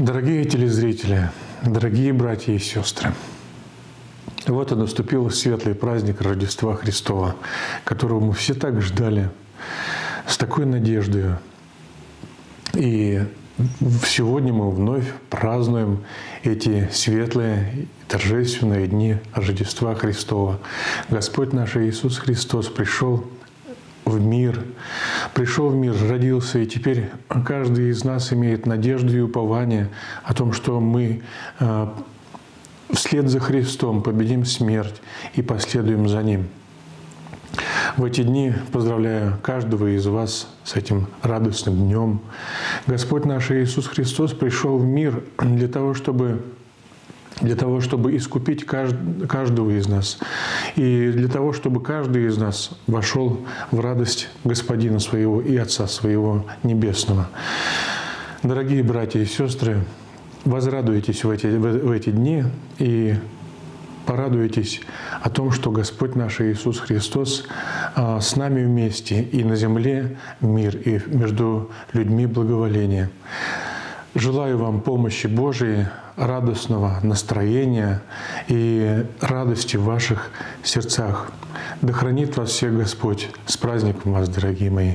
Дорогие телезрители, дорогие братья и сестры, вот и наступил светлый праздник Рождества Христова, которого мы все так ждали, с такой надеждой. И сегодня мы вновь празднуем эти светлые, торжественные дни Рождества Христова. Господь наш Иисус Христос пришел в мир, родился, и теперь каждый из нас имеет надежду и упование о том, что мы вслед за Христом победим смерть и последуем за Ним. В эти дни поздравляю каждого из вас с этим радостным днем. Господь наш Иисус Христос пришел в мир для того, чтобы искупить каждого из нас. И для того, чтобы каждый из нас вошел в радость Господина своего и Отца своего Небесного. Дорогие братья и сестры, возрадуйтесь в эти дни и порадуйтесь о том, что Господь наш Иисус Христос с нами вместе, и на земле мир, и между людьми благоволение. Желаю вам помощи Божией, радостного настроения и радости в ваших сердцах. Да хранит вас всех Господь. С праздником вас, дорогие мои!